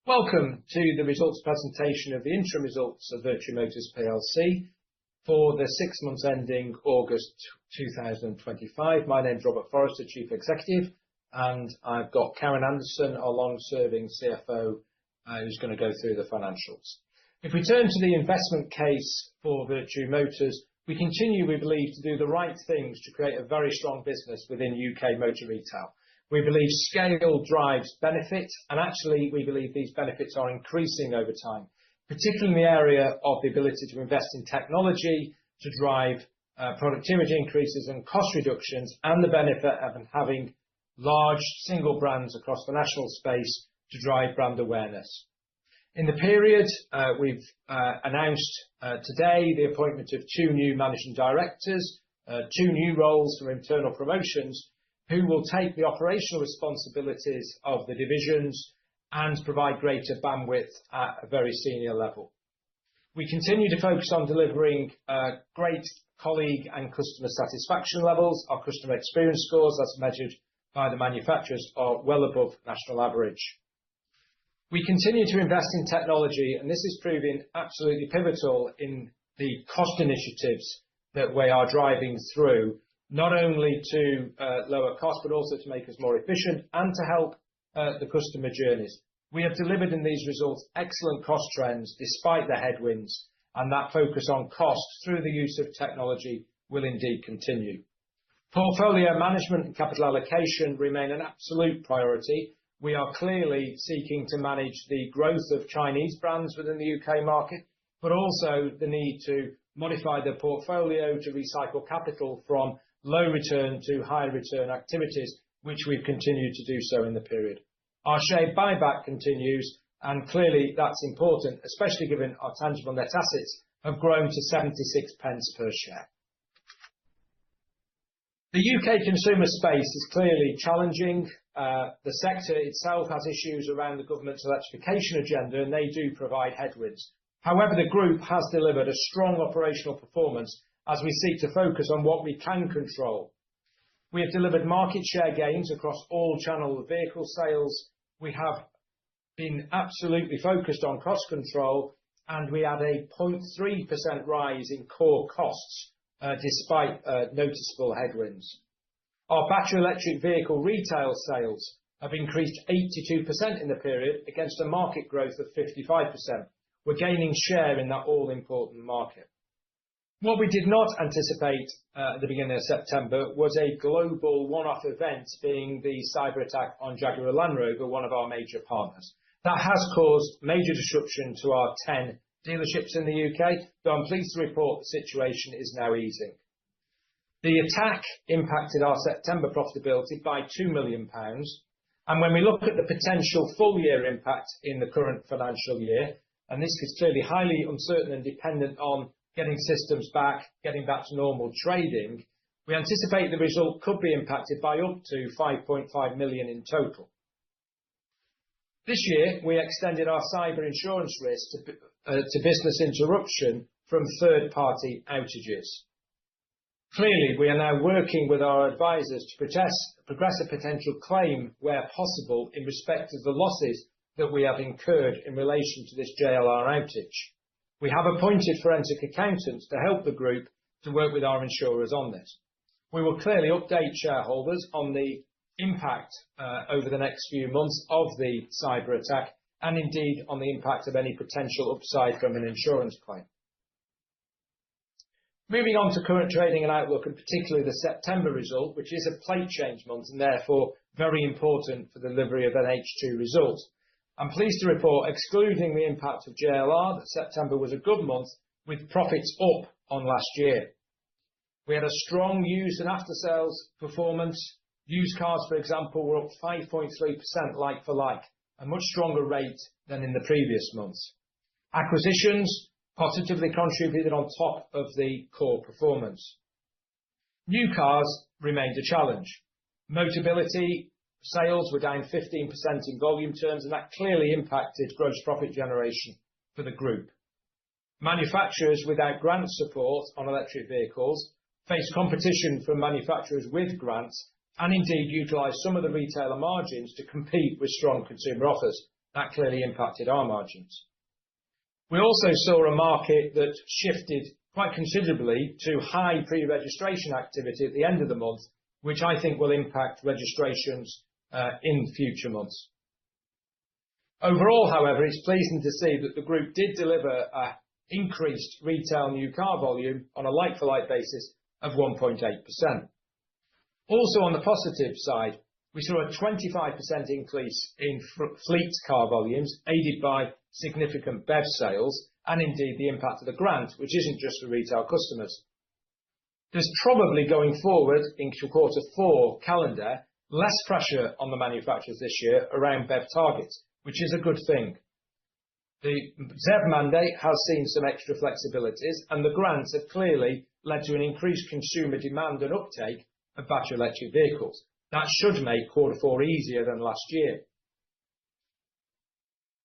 Welcome to the results presentation of the interim results of Vertu Motors plc for the 6 months ending August 2025. My name's Robert Forrester, Chief Executive, and I've got Karen Anderson, our long-serving CFO, who's going to go through the financials. If we turn to the investment case for Vertu Motors, we continue, we believe, to do the right things to create a very strong business within UK motor retail. We believe scale drives benefit, and actually we believe these benefits are increasing over time, particularly in the area of the ability to invest in technology to drive productivity increases and cost reductions, and the benefit of having large single brands across the national space to drive brand awareness. In the period, we've announced today the appointment of 2 new managing directors, 2 new roles for internal promotions, who will take the operational responsibilities of the divisions and provide greater bandwidth at a very senior level. We continue to focus on delivering great colleague and customer satisfaction levels. Our customer experience scores, as measured by the manufacturers, are well above national average. We continue to invest in technology, and this is proving absolutely pivotal in the cost initiatives that we are driving through, not only to lower costs, but also to make us more efficient and to help the customer journeys. We have delivered in these results excellent cost trends despite the headwinds, and that focus on costs through the use of technology will indeed continue. Portfolio management and capital allocation remain an absolute priority. We are clearly seeking to manage the growth of Chinese brands within the UK market, but also the need to modify the portfolio to recycle capital from low return to high return activities, which we've continued to do so in the period. Our share buyback continues, and clearly that's important, especially given our tangible net assets have grown to 76 pence per share. The UK consumer space is clearly challenging. The sector itself has issues around the government's electrification agenda, and they do provide headwinds. However, the group has delivered a strong operational performance as we seek to focus on what we can control. We have delivered market share gains across all channel of vehicle sales. We have been absolutely focused on cost control, and we had a 0.3% rise in core costs despite noticeable headwinds. Our battery electric vehicle retail sales have increased 82% in the period against a market growth of 55%. We're gaining share in that all-important market. What we did not anticipate at the beginning of September was a global one-off event, being the cyber attack on Jaguar Land Rover, one of our major partners. That has caused major disruption to our 10 dealerships in the UK, though I'm pleased to report the situation is now easing. The attack impacted our September profitability by £2 million, and when we look at the potential full-year impact in the current financial year, and this is clearly highly uncertain and dependent on getting systems back, getting back to normal trading, we anticipate the result could be impacted by up to £5.5 million in total. This year, we extended our cyber insurance risk to business interruption from third-party outages. Clearly, we are now working with our advisors to progress a potential claim where possible in respect of the losses that we have incurred in relation to this JLR outage. We have appointed forensic accountants to help the group to work with our insurers on this. We will clearly update shareholders on the impact over the next few months of the cyber attack, and indeed on the impact of any potential upside from an insurance claim. Moving on to current trading and outlook, and particularly the September result, which is a plate change month and therefore very important for the delivery of an H2 result. I'm pleased to report, excluding the impact of JLR, that September was a good month with profits up on last year. We had a strong used and after-sales performance. Used cars, for example, were up 5.3% like for like, a much stronger rate than in the previous months. Acquisitions positively contributed on top of the core performance. New cars remained a challenge. Motability sales were down 15% in volume terms, and that clearly impacted gross profit generation for the group. Manufacturers without grant support on electric vehicles faced competition from manufacturers with grants, and indeed utilised some of the retailer margins to compete with strong consumer offers, That clearly impacted our margins. We also saw a market that shifted quite considerably to high pre-registration activity at the end of the month, which I think will impact registrations in future months. Overall, however, it's pleasing to see that the group did deliver an increased retail new car volume on a like-for-like basis of 1.8%. Also on the positive side, we saw a 25% increase in fleet car volumes, aided by significant BEV sales, and indeed the impact of the grant, which isn't just for retail customers. There's probably going forward into quarter 4 calendar, less pressure on the manufacturers this year around BEV targets, which is a good thing. The ZEV mandate has seen some extra flexibilities, and the grants have clearly led to an increased consumer demand and uptake of battery electric vehicles. That should make quarter 4 easier than last year.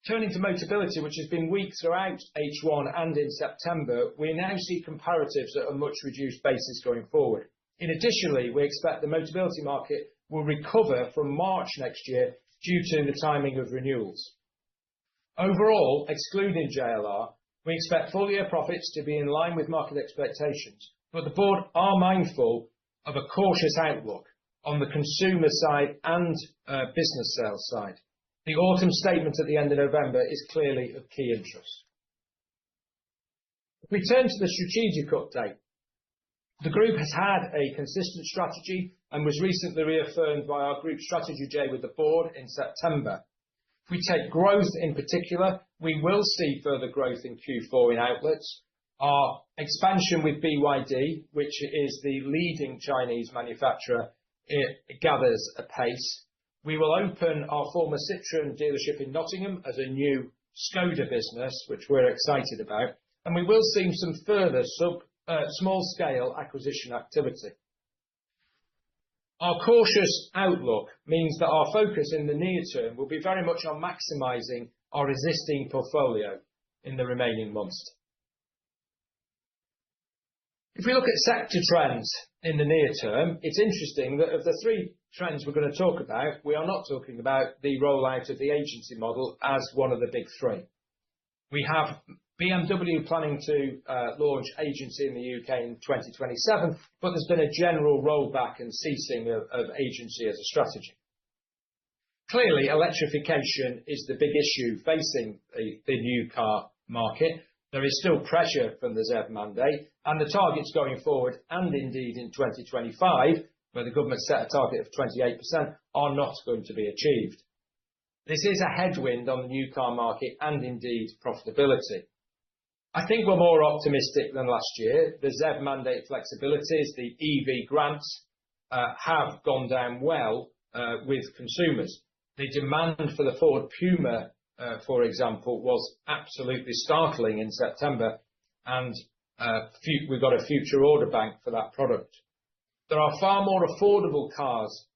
Turning to Motability, which has been weak throughout H1 and in September, we now see comparatives at a much reduced basis going forward. Additionally, we expect the Motability market will recover from March next year due to the timing of renewals. Overall, excluding JLR, we expect full year profits to be in line with market expectations, but the board are mindful of a cautious outlook on the consumer side and business sales side. The autumn statement at the end of November is clearly of key interest. If we turn to the strategic update, the group has had a consistent strategy and was recently reaffirmed by our group strategy day with the board in September. If we take growth in particular, we will see further growth in Q4 in outlets. Our expansion with BYD, which is the leading Chinese manufacturer, it gathers a pace. We will open our former Citroën dealership in Nottingham as a new Skoda business, which we're excited about, and we will see some further small-scale acquisition activity. Our cautious outlook means that our focus in the near term will be very much on maximising our existing portfolio in the remaining months. If we look at sector trends in the near term, it's interesting that of the 3 trends we're going to talk about, we are not talking about the rollout of the agency model as one of the big 3. We have BMW planning to launch agency in the UK in 2027, but there's been a general rollback and ceasing of agency as a strategy. Clearly, electrification is the big issue facing the new car market. There is still pressure from the ZEV mandate, and the targets going forward, and indeed in 2025, where the government set a target of 28%, are not going to be achieved. This is a headwind on the new car market and indeed profitability. I think we're more optimistic than last year. The ZEV mandate flexibilities, the EV grants, have gone down well with consumers. The demand for the Ford Puma, for example, was absolutely startling in September, and we've got a future order bank for that product. There are far more affordable cars,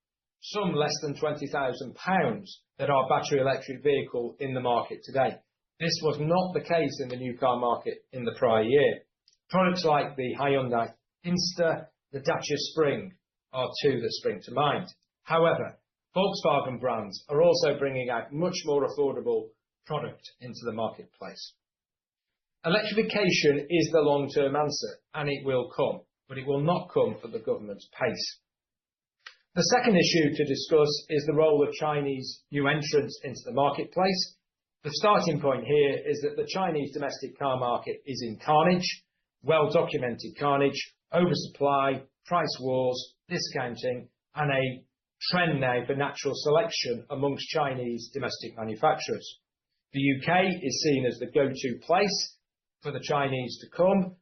some less than £20,000, that are battery electric vehicle in the market today. This was not the case in the new car market in the prior year. Products like the Hyundai Insta, the Dacia Spring are 2 that spring to mind. However, Volkswagen brands are also bringing out much more affordable product into the marketplace. Electrification is the long-term answer, and it will come, but it will not come at the government's pace. The second issue to discuss is the role of Chinese new entrants into the marketplace. The starting point here is that the Chinese domestic car market is in carnage, well-documented carnage, oversupply, price wars, discounting, and a trend now for natural selection amongst Chinese domestic manufacturers. The UK is seen as the go-to place for the Chinese to come.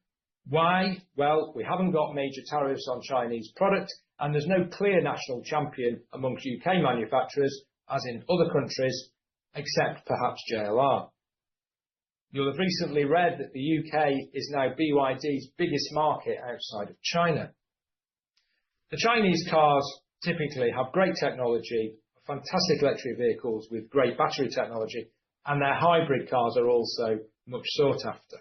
Why? Well, we haven't got major tariffs on Chinese product, and there's no clear national champion amongst UK manufacturers, as in other countries, except perhaps JLR. You'll have recently read that the UK is now BYD's biggest market outside of China. The Chinese cars typically have great technology, fantastic electric vehicles with great battery technology, and their hybrid cars are also much sought after.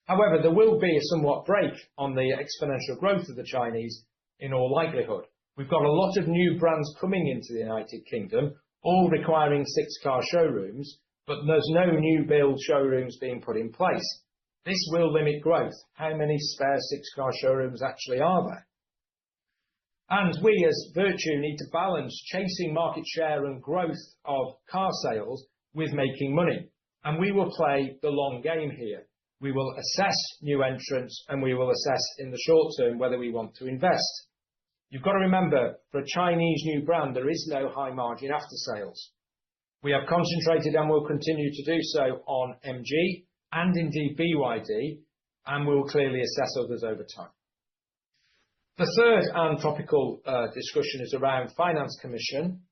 However, there will be a somewhat break on the exponential growth of the Chinese in all likelihood. We've got a lot of new brands coming into the United Kingdom, all requiring 6-car showrooms, but there's no new build showrooms being put in place. This will limit growth. How many spare six-car showrooms actually are there? And we as Vertu need to balance chasing market share and growth of car sales with making money. And we will play the long game here. We will assess new entrants and we will assess in the short term whether we want to invest. You've got to remember, for a Chinese new brand, there is no high margin after sales. We have concentrated and will continue to do so on MG and indeed BYD, and we'll clearly assess others over time. The third and topical discussion is around finance commission.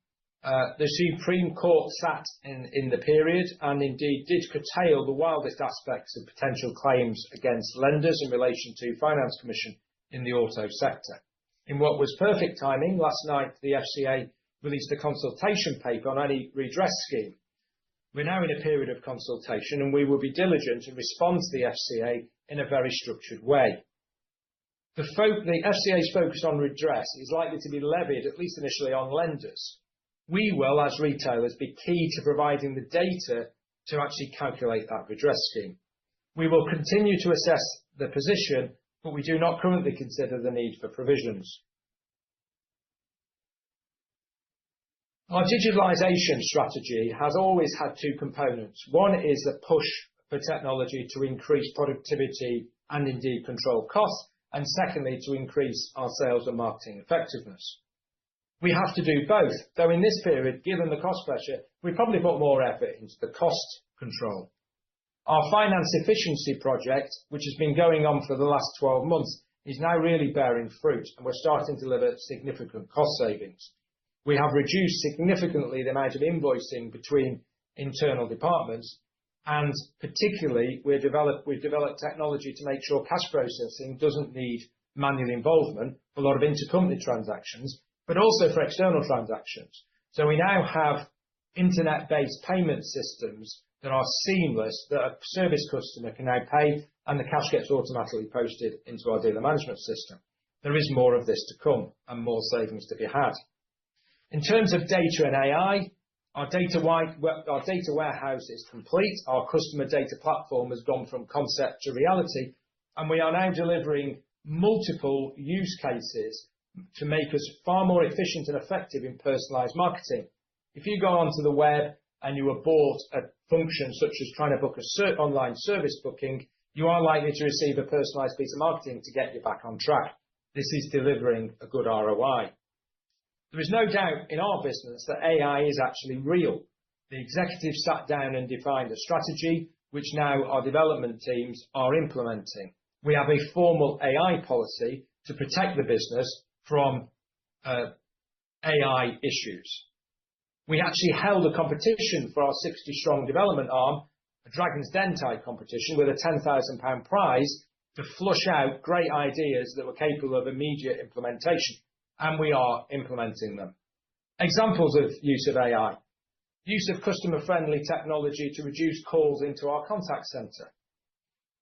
The Supreme Court sat in the period and indeed did curtail the wildest aspects of potential claims against lenders in relation to finance commission in the auto sector. In what was perfect timing, last night the FCA released a consultation paper on any redress scheme. We're now in a period of consultation and we will be diligent and respond to the FCA in a very structured way. The FCA's focus on redress is likely to be levied, at least initially, on lenders. We will, as retailers, be key to providing the data to actually calculate that redress scheme. We will continue to assess the position, but we do not currently consider the need for provisions. Our digitalisation strategy has always had two components. One is the push for technology to increase productivity and indeed control costs, and secondly, to increase our sales and marketing effectiveness. We have to do both, though in this period, given the cost pressure, we probably put more effort into the cost control. Our finance efficiency project, which has been going on for the last 12 months, is now really bearing fruit, and we're starting to deliver significant cost savings. We have reduced significantly the amount of invoicing between internal departments, and particularly we've developed technology to make sure cash processing doesn't need manual involvement for a lot of intercompany transactions, but also for external transactions. So we now have internet-based payment systems that are seamless, that a service customer can now pay and the cash gets automatically posted into our dealer management system. There is more of this to come and more savings to be had. In terms of data and AI, our data warehouse is complete. Our customer data platform has gone from concept to reality, and we are now delivering multiple use cases to make us far more efficient and effective in personalised marketing. If you go onto the web and you abort a function such as trying to book a online service booking, you are likely to receive a personalised piece of marketing to get you back on track. This is delivering a good ROI. There is no doubt in our business that AI is actually real. The executives sat down and defined a strategy, which now our development teams are implementing. We have a formal AI policy to protect the business from AI issues. We actually held a competition for our 60-strong development arm, a Dragon's Den type competition with a £10,000 prize to flush out great ideas that were capable of immediate implementation, and we are implementing them. Examples of use of AI. Use of customer-friendly technology to reduce calls into our contact centre.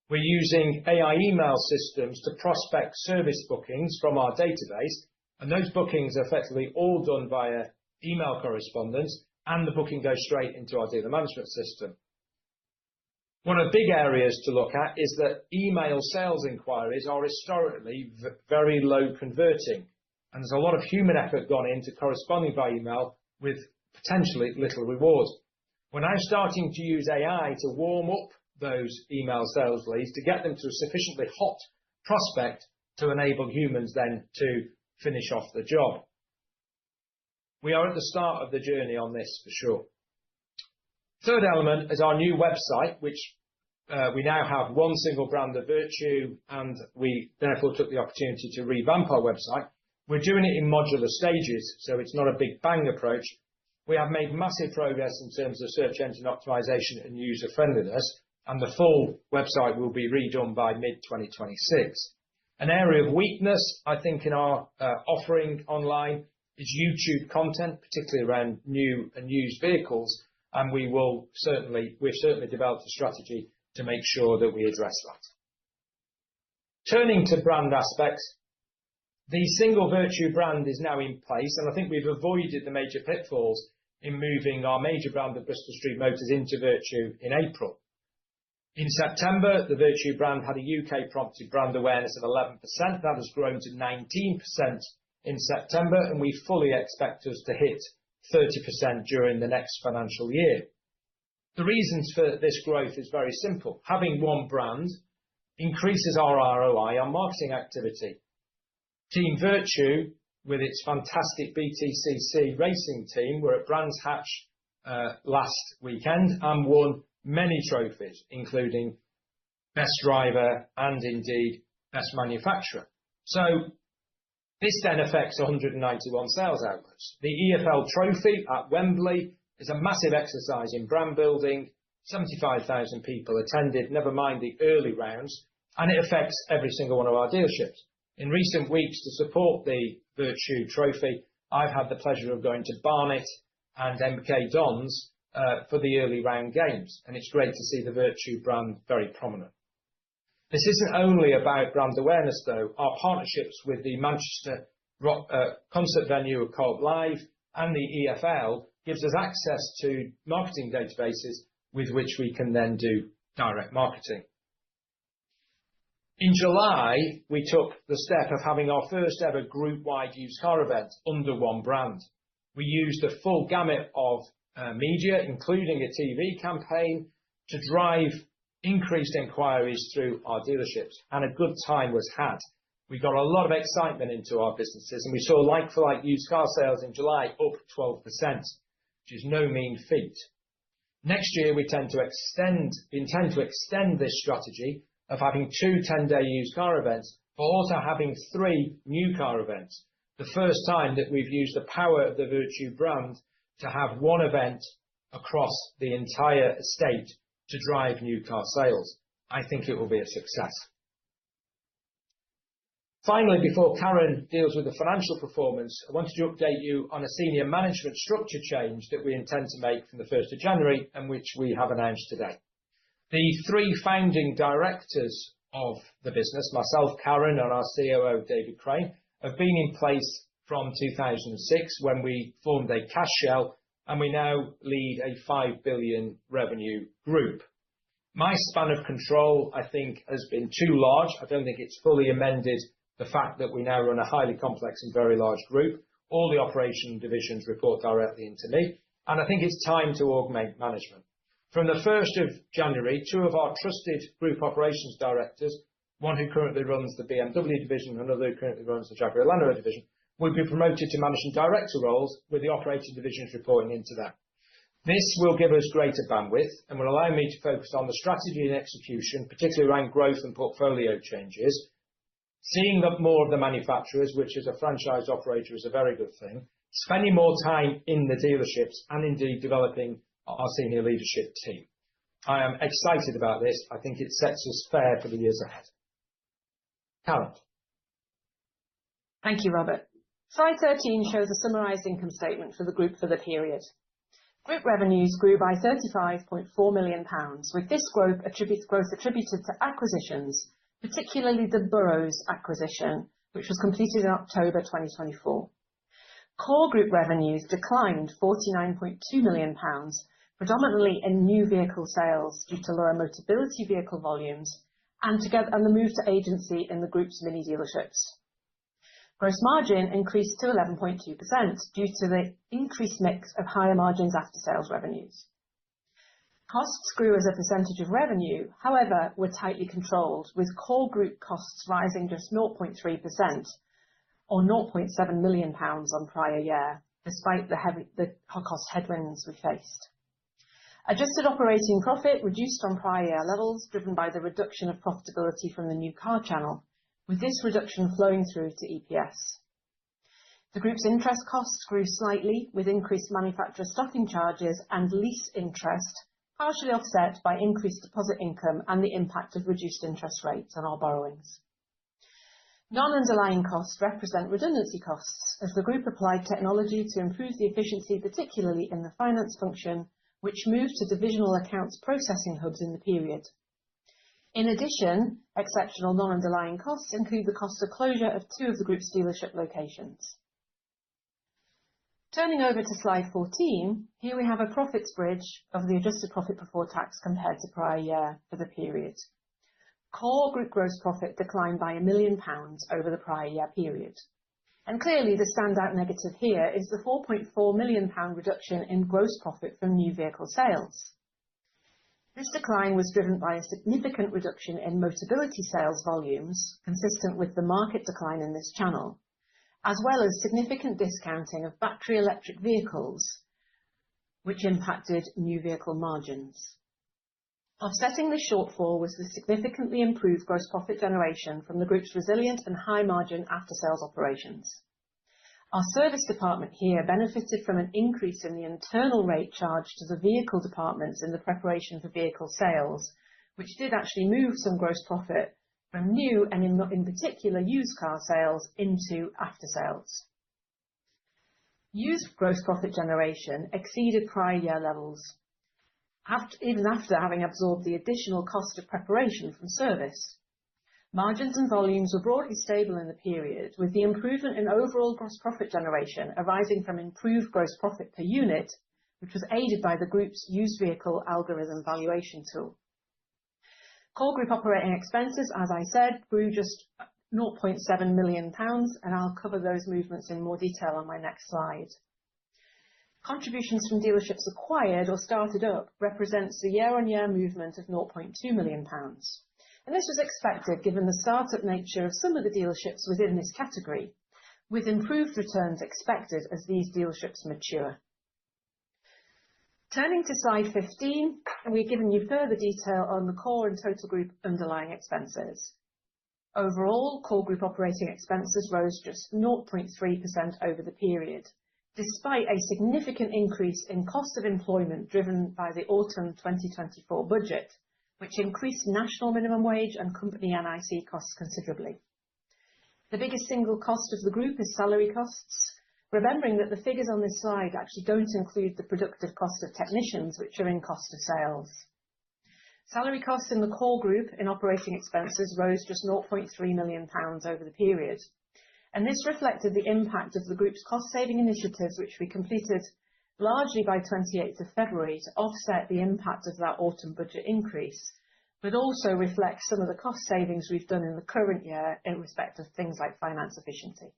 We're using AI email systems to prospect service bookings from our database, and those bookings are effectively all done via email correspondence, and the booking goes straight into our dealer management system. One of the big areas to look at is that email sales inquiries are historically very low converting, and there's a lot of human effort gone into corresponding by email with potentially little reward. We're now starting to use AI to warm up those email sales leads to get them to a sufficiently hot prospect to enable humans then to finish off the job. We are at the start of the journey on this for sure. Third element is our new website, which we now have one single brand of Vertu, and we therefore took the opportunity to revamp our website. We're doing it in modular stages, so it's not a big bang approach. We have made massive progress in terms of search engine optimization and user friendliness, and the full website will be redone by mid-2026. An area of weakness, I think, in our offering online is YouTube content, particularly around new and used vehicles, and we've certainly developed a strategy to make sure that we address that. Turning to brand aspects, the single Vertu brand is now in place, and I think we've avoided the major pitfalls in moving our major brand of Bristol Street Motors into Vertu in April. In September, the Vertu brand had a UK prompted brand awareness of 11%. That has grown to 19% in September, and we fully expect us to hit 30% during the next financial year. The reasons for this growth is very simple. Having one brand increases our ROI on marketing activity. Team Vertu, with its fantastic BTCC racing team, were at Brands Hatch last weekend and won many trophies, including Best Driver and indeed Best Manufacturer. So this then affects 191 sales outlets. The EFL Trophy at Wembley is a massive exercise in brand building. 75,000 people attended, never mind the early rounds, and it affects every single one of our dealerships. In recent weeks, to support the Vertu Trophy, I've had the pleasure of going to Barnet and MK Dons for the early round games, and it's great to see the Vertu brand very prominent. This isn't only about brand awareness, though. Our partnerships with the Manchester concert venue Co-op Live and the EFL gives us access to marketing databases with which we can then do direct marketing. In July, we took the step of having our first ever group-wide used car event under one brand. We used a full gamut of media, including a TV campaign, to drive increased inquiries through our dealerships, and a good time was had. We got a lot of excitement into our businesses, and we saw like-for-like used car sales in July up 12%, which is no mean feat. Next year, we intend to extend this strategy of having 2 10-day used car events, but also having 3 new car events. The first time that we've used the power of the Vertu brand to have one event across the entire estate to drive new car sales. I think it will be a success. Finally, before Karen deals with the financial performance, I wanted to update you on a senior management structure change that we intend to make from the 1st of January and which we have announced today. The 3 founding directors of the business, myself, Karen, and our COO, David Crane, have been in place from 2006 when we formed a cash shell, and we now lead a 5 billion revenue group. My span of control, I think, has been too large. I don't think it's fully amended the fact that we now run a highly complex and very large group. All the operation divisions report directly into me, and I think it's time to augment management. From the 1st of January, 2 of our trusted group operations directors, one who currently runs the BMW division and another who currently runs the Jaguar Land Rover division, will be promoted to managing director roles with the operating divisions reporting into them. This will give us greater bandwidth and will allow me to focus on the strategy and execution, particularly around growth and portfolio changes, seeing that more of the manufacturers, which as a franchise operator is a very good thing, spending more time in the dealerships and indeed developing our senior leadership team. I am excited about this. I think it sets us fair for the years ahead. Karen. Thank you, Robert. Slide 13 shows a summarised income statement for the group for the period. Group revenues grew by £35.4 million, with this growth attributed to acquisitions, particularly the Burrows acquisition, which was completed in October 2024. Core group revenues declined £49.2 million, predominantly in new vehicle sales due to lower Motability vehicle volumes and the move to agency in the group's mini dealerships. Gross margin increased to 11.2% due to the increased mix of higher margins after sales revenues. Costs grew as a percentage of revenue, however, were tightly controlled, with core group costs rising just 0.3%, or £0.7 million on prior year, despite the cost headwinds we faced. Adjusted operating profit reduced on prior year levels, driven by the reduction of profitability from the new car channel, with this reduction flowing through to EPS. The group's interest costs grew slightly, with increased manufacturer stocking charges and lease interest, partially offset by increased deposit income and the impact of reduced interest rates on our borrowings. Non-underlying costs represent redundancy costs, as the group applied technology to improve the efficiency, particularly in the finance function, which moved to divisional accounts processing hubs in the period. In addition, exceptional non-underlying costs include the cost of closure of 2 of the group's dealership locations. Turning over to slide 14, here we have a profits bridge of the adjusted profit before tax compared to prior year for the period. Core group gross profit declined by £1 million over the prior year period. And clearly the standout negative here is the £4.4 million reduction in gross profit from new vehicle sales. This decline was driven by a significant reduction in Motability sales volumes, consistent with the market decline in this channel, as well as significant discounting of battery electric vehicles, which impacted new vehicle margins. Offsetting the shortfall was the significantly improved gross profit generation from the group's resilient and high-margin after-sales operations. Our service department here benefited from an increase in the internal rate charged to the vehicle departments in the preparation for vehicle sales, which did actually move some gross profit from new and in particular used car sales into after-sales. Used gross profit generation exceeded prior year levels, even after having absorbed the additional cost of preparation from service. Margins and volumes were broadly stable in the period, with the improvement in overall gross profit generation arising from improved gross profit per unit, which was aided by the group's used vehicle algorithm valuation tool. Core group operating expenses, as I said, grew just £0.7 million, and I'll cover those movements in more detail on my next slide. Contributions from dealerships acquired or started up represents the year-on-year movement of £0.2 million. And this was expected given the start-up nature of some of the dealerships within this category, with improved returns expected as these dealerships mature. Turning to slide 15, we're giving you further detail on the core and total group underlying expenses. Overall, core group operating expenses rose just 0.3% over the period, despite a significant increase in cost of employment driven by the autumn 2024 budget, which increased national minimum wage and company NIC costs considerably. The biggest single cost of the group is salary costs, remembering that the figures on this slide actually don't include the productive cost of technicians, which are in cost of sales. Salary costs in the core group in operating expenses rose just £0.3 million over the period. And this reflected the impact of the group's cost-saving initiatives, which we completed largely by 28th of February to offset the impact of that autumn budget increase, but also reflects some of the cost savings we've done in the current year in respect of things like finance efficiency.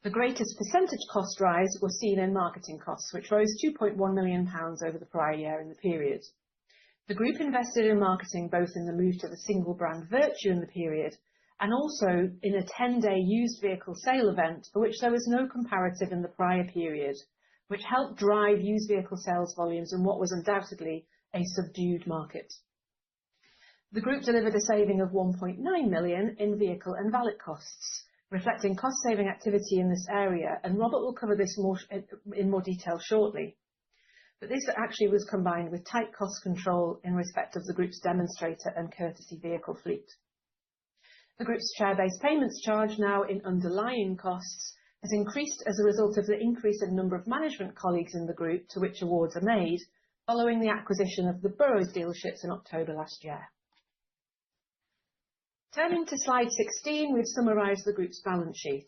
The greatest percentage cost rise was seen in marketing costs, which rose £2.1 million over the prior year in the period. The group invested in marketing both in the move to the single brand Vertu in the period and also in a 10-day used vehicle sale event for which there was no comparative in the prior period, which helped drive used vehicle sales volumes in what was undoubtedly a subdued market. The group delivered a saving of £1.9 million in vehicle and valet costs, reflecting cost-saving activity in this area, and Robert will cover this in more detail shortly. But this actually was combined with tight cost control in respect of the group's demonstrator and courtesy vehicle fleet. The group's share-based payments charge, now in underlying costs, has increased as a result of the increase in number of management colleagues in the group to which awards are made, following the acquisition of the Burrows dealerships in October last year. Turning to slide 16, we've summarised the group's balance sheet.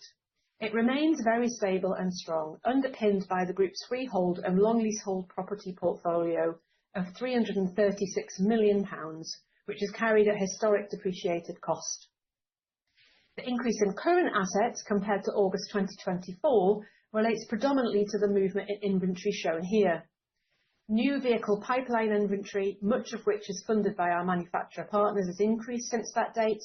It remains very stable and strong, underpinned by the group's freehold and long leasehold property portfolio of £336 million, which is carried at historic depreciated cost. The increase in current assets compared to August 2024 relates predominantly to the movement in inventory shown here. New vehicle pipeline inventory, much of which is funded by our manufacturer partners, has increased since that date,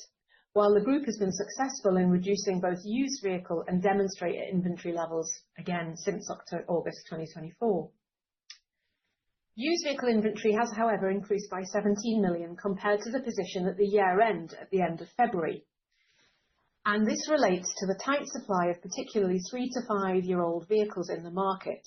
while the group has been successful in reducing both used vehicle and demonstrator inventory levels, again, since August 2024. Used vehicle inventory has, however, increased by £17 million compared to the position at the year end at the end of February. And this relates to the tight supply of particularly 3 to 5 year old vehicles in the market.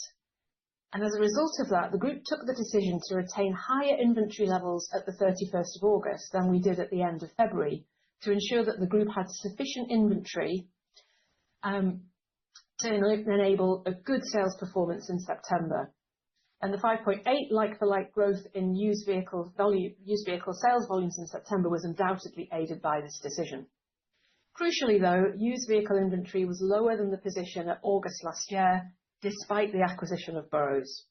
And as a result of that, the group took the decision to retain higher inventory levels at the 31st of August than we did at the end of February to ensure that the group had sufficient inventory to enable a good sales performance in September. And the 5.8 like-for-like growth in used vehicle sales volumes in September was undoubtedly aided by this decision. Crucially, though, used vehicle inventory was lower than the position at August last year, despite the acquisition of Burrows.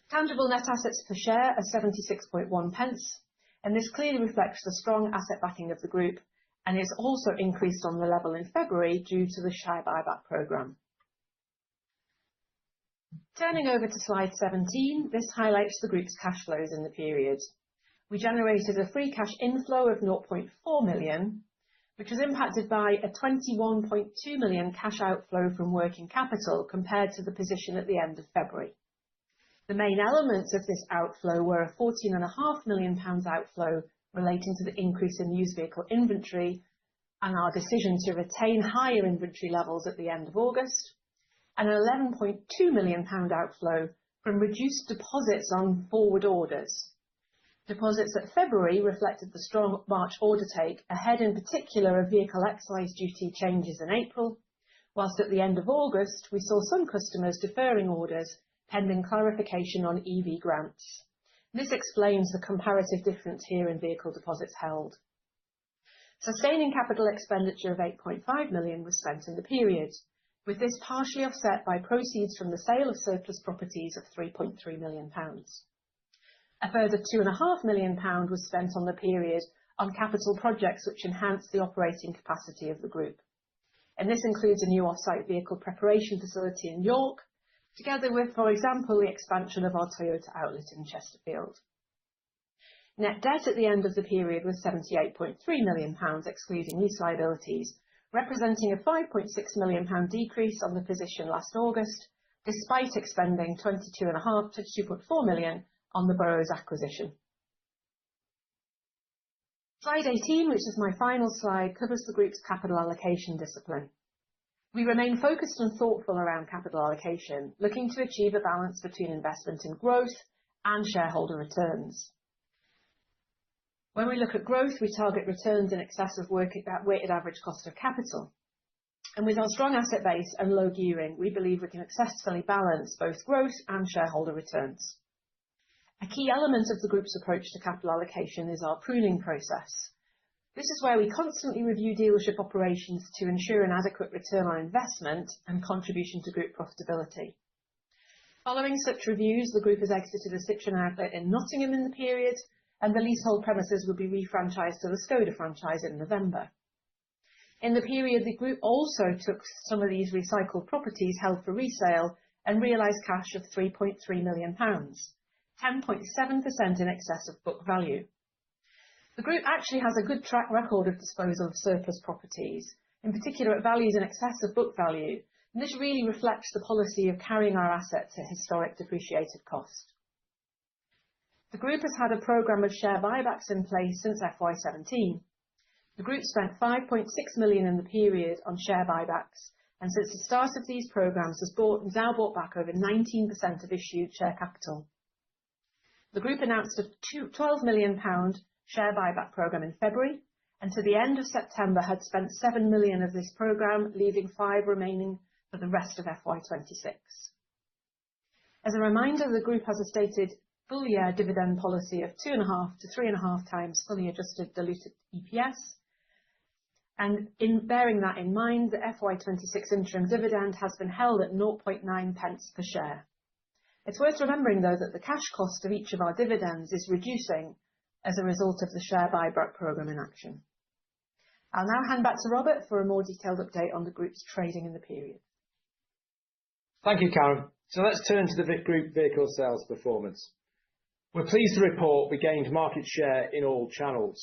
Tangible net assets per share are 76.1 pence, and this clearly reflects the strong asset backing of the group and is also increased on the level in February due to the share buyback programme. Turning over to slide 17, this highlights the group's cash flows in the period. We generated a free cash inflow of 0.4 million, which was impacted by a 21.2 million cash outflow from working capital compared to the position at the end of February. The main elements of this outflow were a £14.5 million outflow relating to the increase in used vehicle inventory and our decision to retain higher inventory levels at the end of August, and an £11.2 million outflow from reduced deposits on forward orders. Deposits at February reflected the strong March order take, ahead in particular of vehicle excise duty changes in April, whilst at the end of August we saw some customers deferring orders pending clarification on EV grants. This explains the comparative difference here in vehicle deposits held. Sustaining capital expenditure of 8.5 million was spent in the period, with this partially offset by proceeds from the sale of surplus properties of £3.3 million. A further £2.5 million was spent on the period on capital projects which enhance the operating capacity of the group. And this includes a new off-site vehicle preparation facility in York, together with, for example, the expansion of our Toyota outlet in Chesterfield. Net debt at the end of the period was £78.3 million, excluding lease liabilities, representing a £5.6 million decrease on the position last August, despite expending £22.5 to £2.4 million on the Burrows acquisition. Slide 18, which is my final slide, covers the group's capital allocation discipline. We remain focused and thoughtful around capital allocation, looking to achieve a balance between investment in growth and shareholder returns. When we look at growth, we target returns in excess of weighted average cost of capital. And with our strong asset base and low gearing, we believe we can successfully balance both growth and shareholder returns. A key element of the group's approach to capital allocation is our pruning process. This is where we constantly review dealership operations to ensure an adequate return on investment and contribution to group profitability. Following such reviews, the group has exited a Citroën outlet in Nottingham in the period, and the leasehold premises will be refranchised to the Skoda franchise in November. In the period, the group also took some of these recycled properties held for resale and realised cash of £3.3 million, 10.7% in excess of book value. The group actually has a good track record of disposal of surplus properties, in particular at values in excess of book value, and this really reflects the policy of carrying our assets at historic depreciated cost. The group has had a programme of share buybacks in place since FY17. The group spent £5.6 million in the period on share buybacks, and since the start of these programmes has now bought back over 19% of issued share capital. The group announced a £12 million share buyback programme in February, and to the end of September had spent £7 million of this programme, leaving £5 million remaining for the rest of FY26. As a reminder, the group has a stated full-year dividend policy of 2.5 to 3.5 times fully adjusted diluted EPS, and in bearing that in mind, the FY26 interim dividend has been held at 0.9 pence per share. It's worth remembering, though, that the cash cost of each of our dividends is reducing as a result of the share buyback programme in action. I'll now hand back to Robert for a more detailed update on the group's trading in the period. Thank you, Karen. So let's turn to the group vehicle sales performance. We're pleased to report we gained market share in all channels.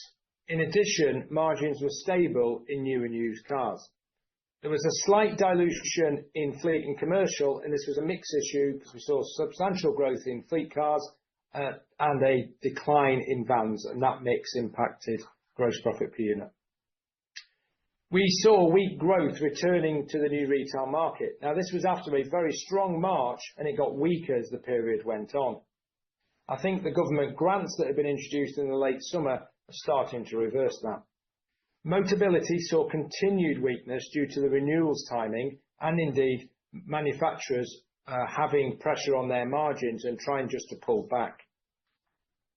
In addition, margins were stable in new and used cars. There was a slight dilution in fleet and commercial, and this was a mixed issue because we saw substantial growth in fleet cars and a decline in vans, and that mix impacted gross profit per unit. We saw weak growth returning to the new retail market. Now, this was after a very strong March, and it got weaker as the period went on. I think the government grants that had been introduced in the late summer are starting to reverse that. Motability saw continued weakness due to the renewals timing and indeed manufacturers having pressure on their margins and trying just to pull back.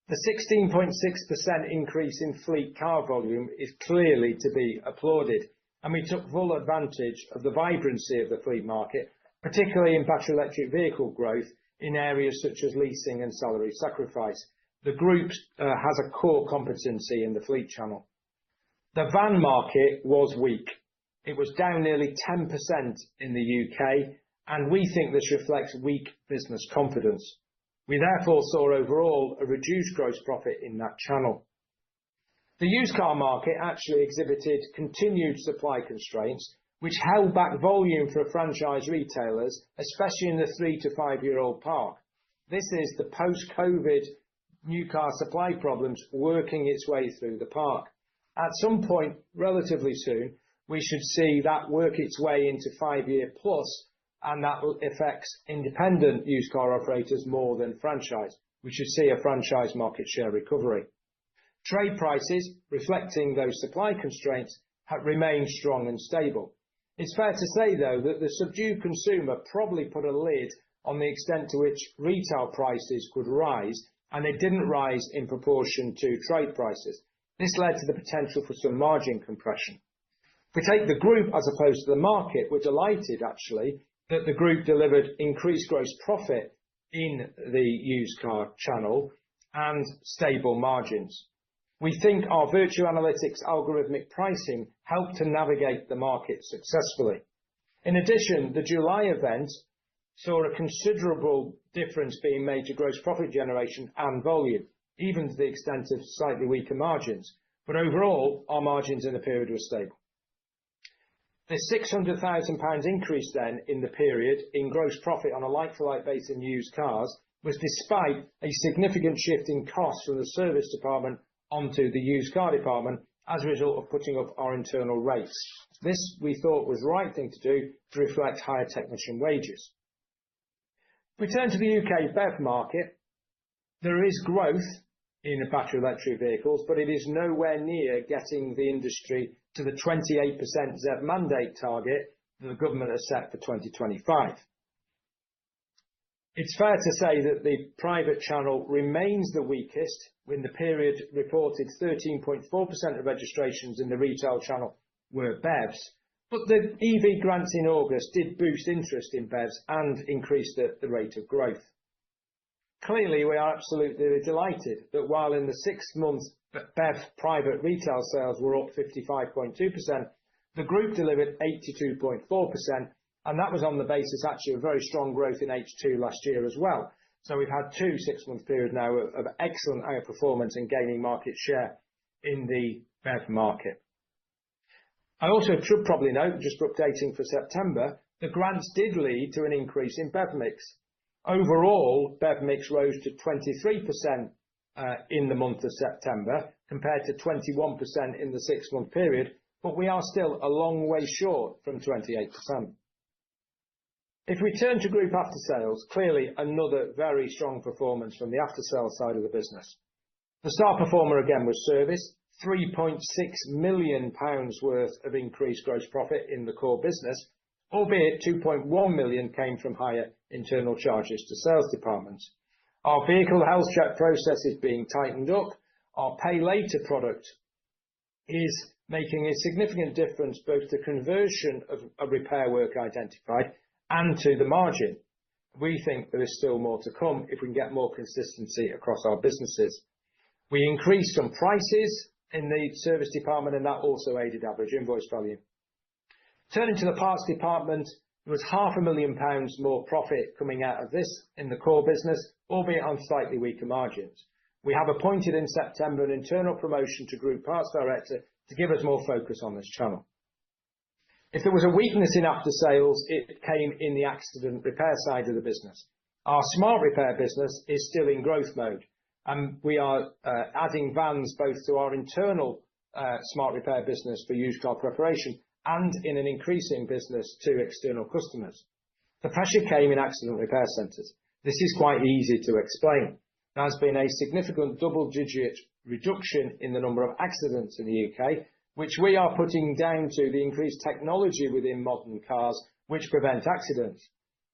The 16.6% increase in fleet car volume is clearly to be applauded, and we took full advantage of the vibrancy of the fleet market particularly in battery electric vehicle growth in areas such as leasing and salary sacrifice. The group has a core competency in the fleet channel. The van market was weak. It was down nearly 10% in the UK, and we think this reflects weak business confidence. We therefore saw overall a reduced gross profit in that channel. The used car market actually exhibited continued supply constraints, which held back volume for franchise retailers, especially in the 3 to 5 year old park. This is the post-COVID new car supply problems working its way through the park. At some point relatively soon, we should see that work its way into 5 year plus, and that affects independent used car operators more than franchise. We should see a franchise market share recovery. Trade prices, reflecting those supply constraints, have remained strong and stable. It's fair to say, though, that the subdued consumer probably put a lid on the extent to which retail prices could rise, and they didn't rise in proportion to trade prices. This led to the potential for some margin compression. If we take the group as opposed to the market, we're delighted actually that the group delivered increased gross profit in the used car channel and stable margins. We think our Vertu Analytics algorithmic pricing helped to navigate the market successfully. In addition, the July event saw a considerable difference being made to gross profit generation and volume, even to the extent of slightly weaker margins. But overall, our margins in the period were stable. The £600,000 increase then in the period in gross profit on a like-for-like basis in used cars was despite a significant shift in costs from the service department onto the used car department as a result of putting up our internal rates. This we thought was the right thing to do to reflect higher technician wages. If we turn to the UK BEV market, there is growth in battery electric vehicles, but it is nowhere near getting the industry to the 28% ZEV mandate target that the government has set for 2025. It's fair to say that the private channel remains the weakest. In the period reported 13.4% of registrations in the retail channel were BEVs, but the EV grants in August did boost interest in BEVs and increased the rate of growth. Clearly, we are absolutely delighted that while in the 6 months BEV private retail sales were up 55.2%, the group delivered 82.4%, and that was on the basis actually of very strong growth in H2 last year as well. So we've had 2 6-month periods now of excellent outperformance and gaining market share in the BEV market. I also should probably note, just for updating for September, the grants did lead to an increase in BEV mix. Overall, BEV mix rose to 23% in the month of September, compared to 21% in the 6-month period, but we are still a long way short from 28%. If we turn to group after sales, clearly another very strong performance from the after sales side of the business. The star performer again was service, £3.6 million worth of increased gross profit in the core business, albeit 2.1 million came from higher internal charges to sales departments. Our vehicle health check process is being tightened up. Our pay later product is making a significant difference both to conversion of a repair work identified and to the margin. We think there is still more to come if we can get more consistency across our businesses. We increased some prices in the service department, and that also aided average invoice value. Turning to the parts department, there was £500,000 more profit coming out of this in the core business, albeit on slightly weaker margins. We have appointed in September an internal promotion to Group Parts Director to give us more focus on this channel. If there was a weakness in after sales, it came in the accident repair side of the business. Our smart repair business is still in growth mode, and we are adding vans both to our internal smart repair business for used car preparation and in an increasing business to external customers. The pressure came in accident repair centres. This is quite easy to explain. There has been a significant double-digit reduction in the number of accidents in the UK, which we are putting down to the increased technology within modern cars which prevent accidents.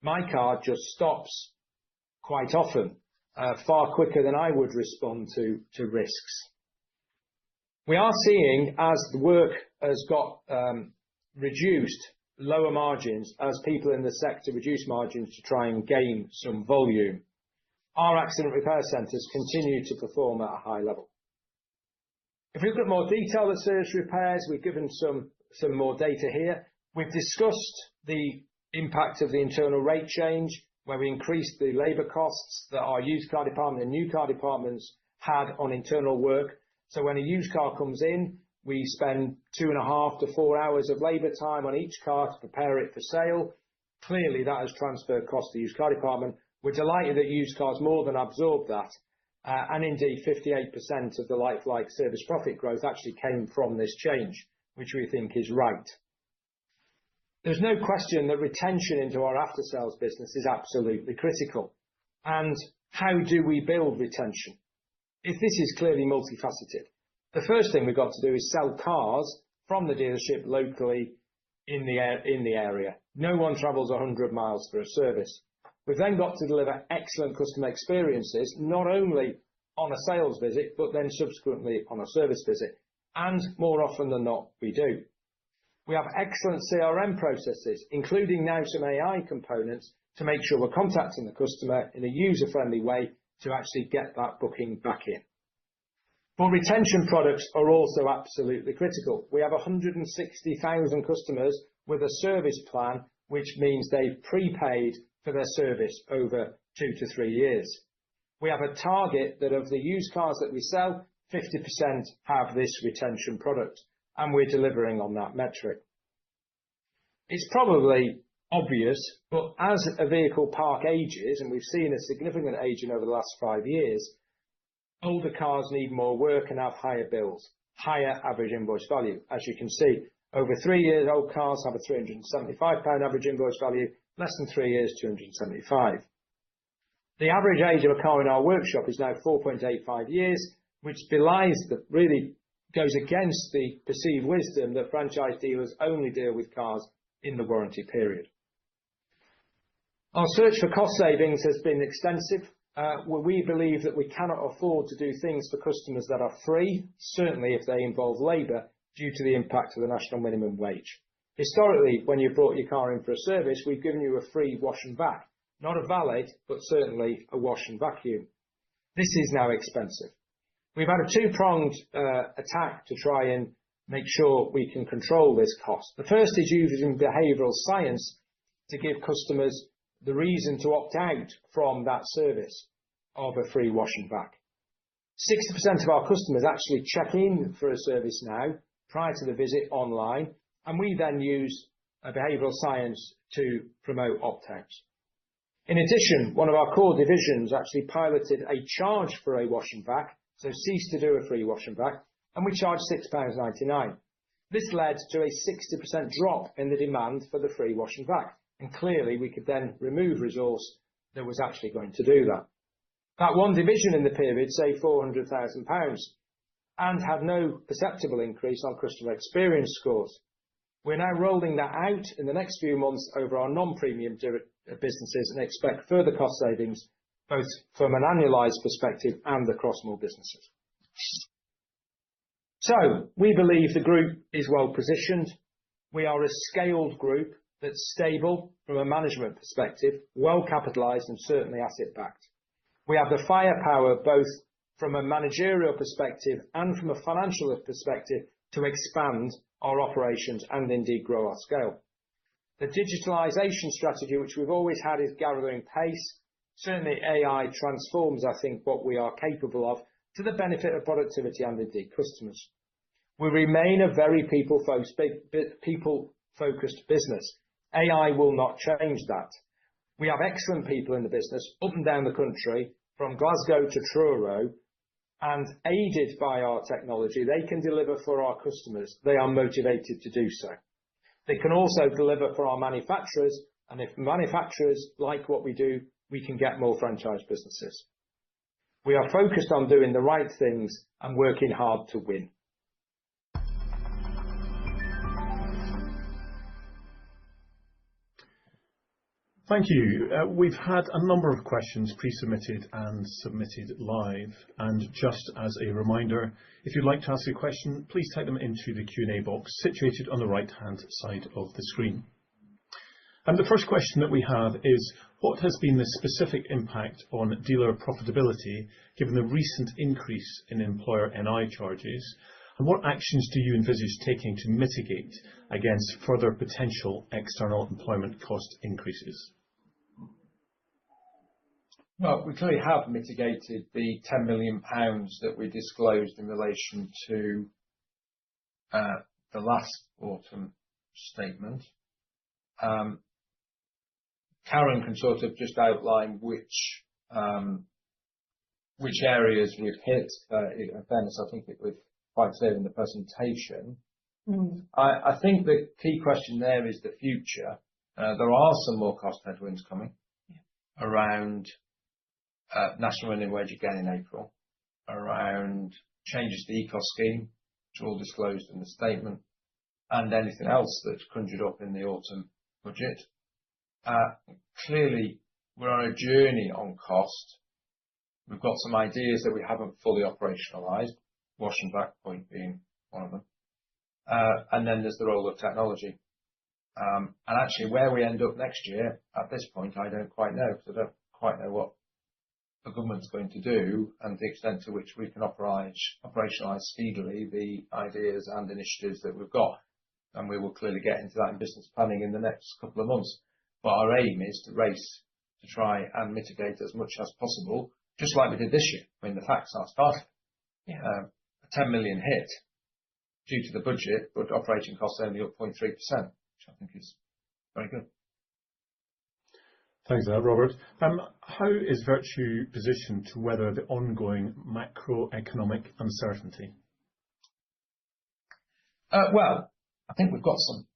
My car just stops quite often, far quicker than I would respond to risks. We are seeing, as the work has got reduced lower margins as people in the sector reduce margins to try and gain some volume. Our accident repair centres continue to perform at a high level. If we look at more detail at service repairs, we've given some more data here. We've discussed the impact of the internal rate change, where we increased the labour costs that our used car department and new car departments had on internal work. So when a used car comes in, we spend 2.5 to 4 hours of labour time on each car to prepare it for sale. Clearly, that has transferred cost to the used car department. We're delighted that used cars more than absorbed that. And indeed, 58% of the like-for-like service profit growth actually came from this change, which we think is right. There's no question that retention into our after-sales business is absolutely critical. And how do we build retention? If this is clearly multifaceted, the first thing we've got to do is sell cars from the dealership locally in the area. No one travels 100 miles for a service. We've then got to deliver excellent customer experiences, not only on a sales visit, but then subsequently on a service visit. And more often than not, we do. We have excellent CRM processes, including now some AI components, to make sure we're contacting the customer in a user-friendly way to actually get that booking back in. But retention products are also absolutely critical. We have 160,000 customers with a service plan, which means they've prepaid for their service over 2 to 3 years. We have a target that of the used cars that we sell, 50% have this retention product, and we're delivering on that metric. It's probably obvious, but as a vehicle park ages, and we've seen a significant aging over the last 5 years, older cars need more work and have higher bills, higher average invoice value. As you can see, over 3 years, old cars have a £375 average invoice value, less than 3 years, £275. The average age of a car in our workshop is now 4.85 years, which belies that really goes against the perceived wisdom that franchise dealers only deal with cars in the warranty period. Our search for cost savings has been extensive. Where we believe that we cannot afford to do things for customers that are free, certainly if they involve labour, due to the impact of the national minimum wage. Historically, when you brought your car in for a service, we've given you a free wash and vac. Not a valet, but certainly a wash and vacuum. This is now expensive. We've had a two-pronged attack to try and make sure we can control this cost. The first is using behavioural science to give customers the reason to opt out from that service of a free wash and vac. 60% of our customers actually check in for a service now prior to the visit online, and we then use behavioural science to promote opt-outs. In addition, one of our core divisions actually piloted a charge for a wash and vac, so ceased to do a free wash and vac, and we charged £6.99. This led to a 60% drop in the demand for the free wash and vac, and clearly we could then remove resource that was actually going to do that. That one division in the period saved £400,000 and had no perceptible increase on customer experience scores. We're now rolling that out in the next few months over our non-premium businesses and expect further cost savings, both from an annualised perspective and across more businesses. So, we believe the group is well positioned. We are a scaled group that's stable from a management perspective, well capitalised and certainly asset backed. We have the firepower both from a managerial perspective and from a financial perspective to expand our operations and indeed grow our scale. The digitalisation strategy, which we've always had, is gathering pace. Certainly AI transforms, I think, what we are capable of to the benefit of productivity and indeed customers. We remain a very people-focused business. AI will not change that. We have excellent people in the business up and down the country, from Glasgow to Truro, and aided by our technology, they can deliver for our customers. They are motivated to do so. They can also deliver for our manufacturers, and if manufacturers like what we do, we can get more franchise businesses. We are focused on doing the right things and working hard to win. Thank you. We've had a number of questions pre-submitted and submitted live. And just as a reminder, if you'd like to ask a question, please type them into the Q&A box situated on the right-hand side of the screen. And the first question that we have is, what has been the specific impact on dealer profitability given the recent increase in employer NI charges? And what actions do you envisage taking to mitigate against further potential external employment cost increases? Well, we clearly have mitigated the £10 million that we disclosed in relation to the last autumn statement. Karen can sort of just outline which areas we've hit. In fairness, I think it was quite clear in the presentation. I think the key question there is the future. There are some more cost headwinds coming around national minimum wage again in April, around changes to the ECOS scheme, which are all disclosed in the statement, and anything else that's conjured up in the autumn budget. Clearly, we're on a journey on cost. We've got some ideas that we haven't fully operationalised, wash and back point being one of them. And then there's the role of technology. And actually, where we end up next year, at this point, I don't quite know, because I don't quite know what the government's going to do and the extent to which we can operationalise speedily the ideas and initiatives that we've got. And we will clearly get into that in business planning in the next couple of months. But our aim is to race to try and mitigate as much as possible, just like we did this year. I mean, the facts are starting. A 10 million hit due to the budget, but operating costs only up 0.3%, which I think is very good. Thanks for that, Robert. How is Vertu positioned to weather the ongoing macroeconomic uncertainty? Well, I think we've got some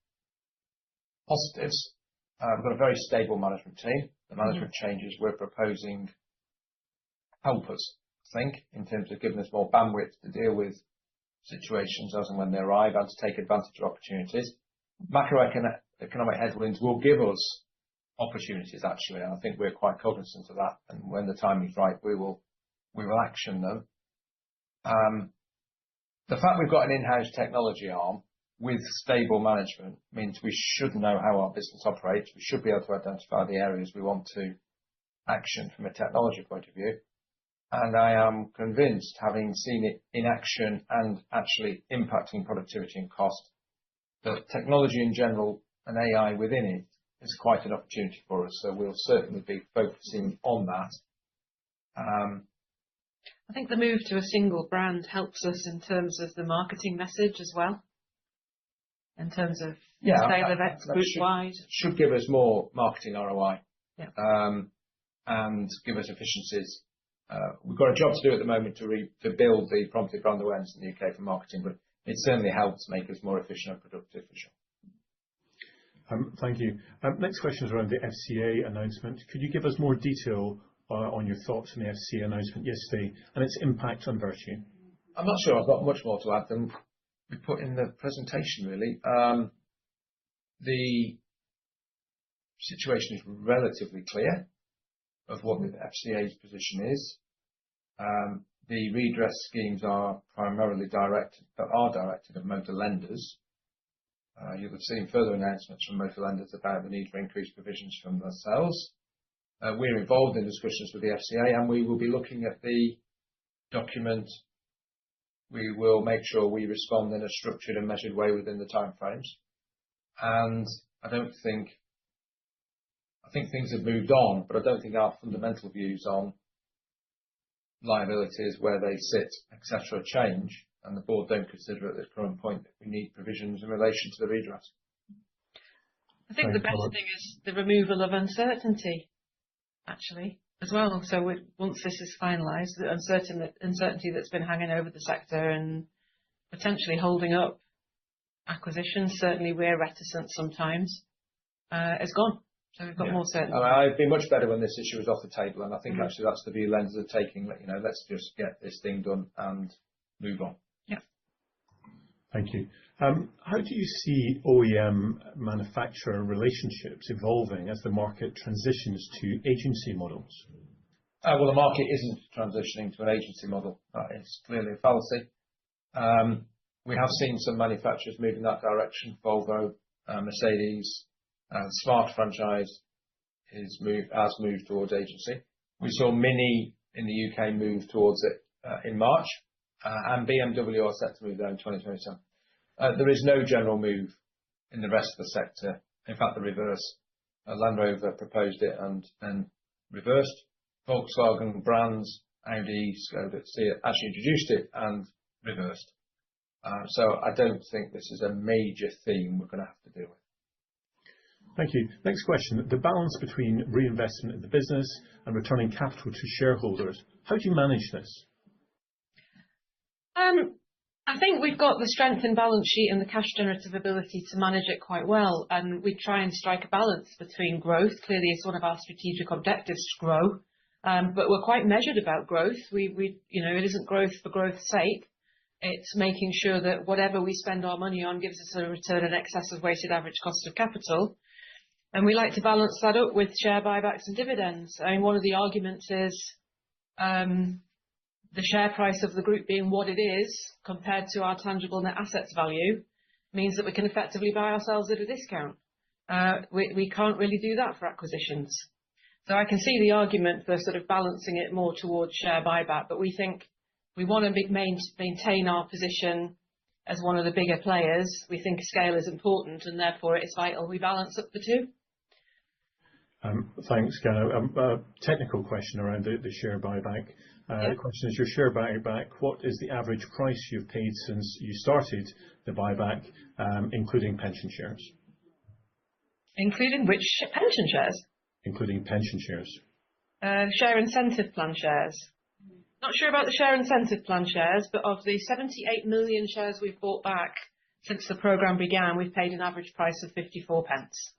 positives. We've got a very stable management team. The management changes we're proposing help us, I think, in terms of giving us more bandwidth to deal with situations as and when they arrive and to take advantage of opportunities. Macroeconomic headwinds will give us opportunities, actually, and I think we're quite cognizant of that. And when the time is right, we will action them. The fact we've got an in-house technology arm with stable management means we should know how our business operates. We should be able to identify the areas we want to action from a technology point of view. And I am convinced, having seen it in action and actually impacting productivity and cost, that technology in general and AI within it is quite an opportunity for us. So we'll certainly be focusing on that. I think the move to a single brand helps us in terms of the marketing message as well. In terms of sale events group-wide. Should give us more marketing ROI and give us efficiencies. We've got a job to do at the moment to build the prompted brand awareness in the UK for marketing, but it certainly helps make us more efficient and productive for sure. Thank you. Next question is around the FCA announcement. Could you give us more detail on your thoughts on the FCA announcement yesterday and its impact on Vertu? I'm not sure I've got much more to add than we put in the presentation, really. The situation is relatively clear of what the FCA's position is. The redress schemes are primarily directed at motor lenders. You'll have seen further announcements from motor lenders about the need for increased provisions from themselves. We're involved in discussions with the FCA, and we will be looking at the document. We will make sure we respond in a structured and measured way within the timeframes. And I think things have moved on, but I don't think our fundamental views on liabilities, where they sit, etc., change. And the board don't consider at this current point that we need provisions in relation to the redress. I think the best thing is the removal of uncertainty, actually, as well. So once this is finalised, the uncertainty that's been hanging over the sector and potentially holding up acquisitions, certainly we're reticent sometimes, is gone. So we've got more certainty. I'd be much better when this issue was off the table, and I think actually that's the view lenders are taking. Let's just get this thing done and move on. Yeah. Thank you. How do you see OEM manufacturer relationships evolving as the market transitions to agency models? Well, the market isn't transitioning to an agency model. That is clearly a fallacy. We have seen some manufacturers move in that direction. Volvo, Mercedes, Smart franchise has moved towards agency. We saw Mini in the UK move towards it in March, and BMW are set to move there in 2027. There is no general move in the rest of the sector. In fact, the reverse. Land Rover proposed it and then reversed. Volkswagen brands, Audi, Skoda, Seat actually introduced it and reversed. So I don't think this is a major theme we're going to have to deal with. Thank you. Next question. The balance between reinvestment in the business and returning capital to shareholders. How do you manage this? I think we've got the strength in balance sheet and the cash generative ability to manage it quite well. And we try and strike a balance between growth. Clearly, it's one of our strategic objectives to grow. But we're quite measured about growth. It isn't growth for growth's sake. It's making sure that whatever we spend our money on gives us a return in excess of weighted average cost of capital. And we like to balance that up with share buybacks and dividends. I mean, one of the arguments is the share price of the group being what it is compared to our tangible net assets value means that we can effectively buy ourselves at a discount. We can't really do that for acquisitions. So I can see the argument for sort of balancing it more towards share buyback, but we think we want to maintain our position as one of the bigger players. We think scale is important and therefore it's vital we balance up the two. Thanks, Gano. Technical question around the share buyback. The question is, your share buyback, what is the average price you've paid since you started the buyback, including pension shares? Including which pension shares? Including pension shares. Share incentive plan shares. Not sure about the share incentive plan shares, but of the 78 million shares we've bought back since the programme began, we've paid an average price of 54 pence.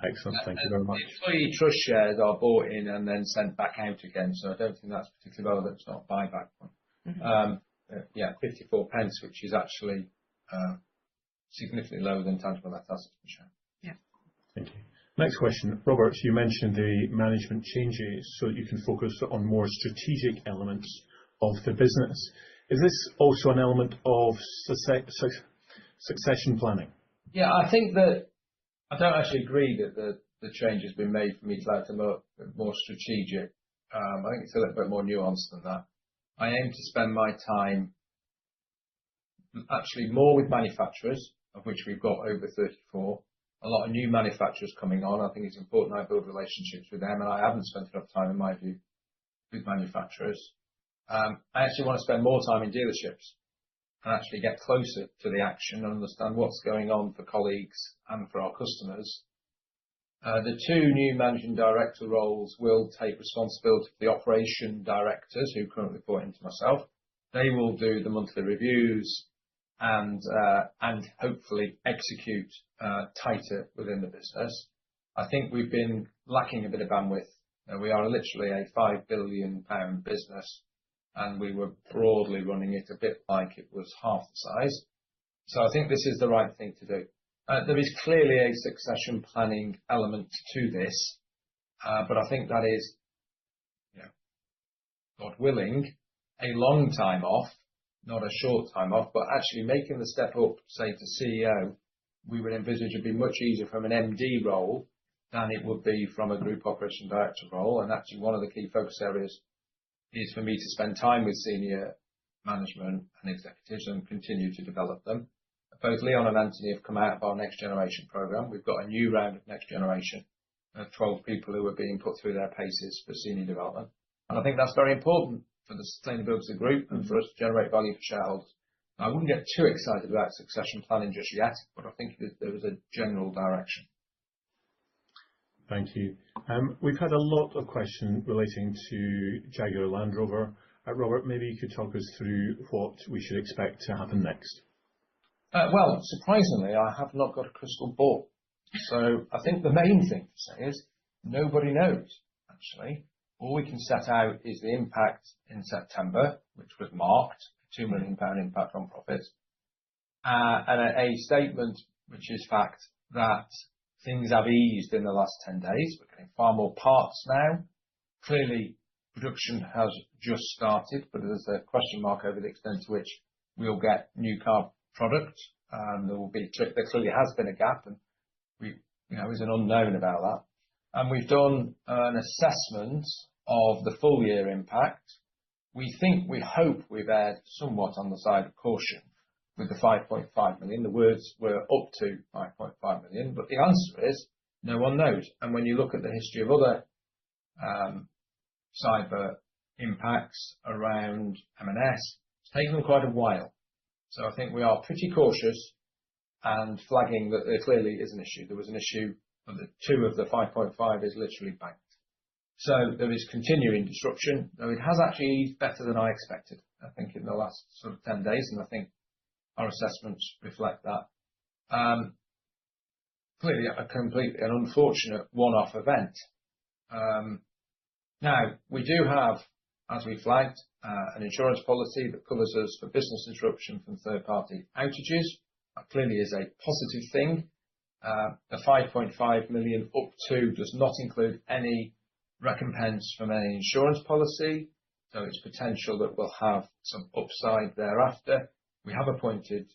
Excellent, thank you very much. Employee trust shares are bought in and then sent back out again, so I don't think that's particularly relevant. It's not a buyback one. 54 pence, which is actually significantly lower than tangible net assets per share. Yeah. Thank you. Next question. Robert, you mentioned the management changes so that you can focus on more strategic elements of the business. Is this also an element of succession planning? Yeah, I think that I don't actually agree that the change has been made for me to act more strategic. I think it's a little bit more nuanced than that. I aim to spend my time actually more with manufacturers, of which we've got over 34. A lot of new manufacturers coming on. I think it's important I build relationships with them, and I haven't spent enough time, in my view, with manufacturers. I actually want to spend more time in dealerships and actually get closer to the action and understand what's going on for colleagues and for our customers. The two new managing director roles will take responsibility for the operation directors who currently report into myself. They will do the monthly reviews and hopefully execute tighter within the business. I think we've been lacking a bit of bandwidth. We are literally a £5 billion business, and we were broadly running it a bit like it was half the size. So I think this is the right thing to do. There is clearly a succession planning element to this, but I think that is, God willing, a long time off, not a short time off, but actually making the step up, say, to CEO, we would envisage it'd be much easier from an MD role than it would be from a group operation director role. And actually one of the key focus areas is for me to spend time with senior management and executives and continue to develop them. Both Leon and Anthony have come out of our next generation programme. We've got a new round of next generation of 12 people who are being put through their paces for senior development. And I think that's very important for the sustainability of the group and for us to generate value for shareholders. I wouldn't get too excited about succession planning just yet, but I think there is a general direction. Thank you. We've had a lot of questions relating to Jaguar Land Rover. Robert, maybe you could talk us through what we should expect to happen next. Well, surprisingly, I have not got a crystal ball. So I think the main thing to say is nobody knows, actually. All we can set out is the impact in September, which was marked, a £2 million impact on profits, and a statement, which is fact, that things have eased in the last 10 days. We're getting far more parts now. Clearly, production has just started, but there's a question mark over the extent to which we'll get new car product. There clearly has been a gap, and is an unknown about that. And we've done an assessment of the full year impact. We hope we've erred somewhat on the side of caution with the 5.5 million. The words were up to 5.5 million, but the answer is no one knows. And when you look at the history of other cyber impacts around M&S, it's taken them quite a while. So I think we are pretty cautious and flagging that there clearly is an issue. There was an issue, but the 2 of the 5.5 is literally banked. So there is continuing disruption, though it has actually eased better than I expected, I think, in the last sort of 10 days, and I think our assessments reflect that. Clearly a completely an unfortunate one-off event. Now, we do have, as we flagged, an insurance policy that covers us for business interruption from third-party outages. That clearly is a positive thing. The 5.5 million up to does not include any recompense from any insurance policy, so it's potential that we'll have some upside thereafter. We have appointed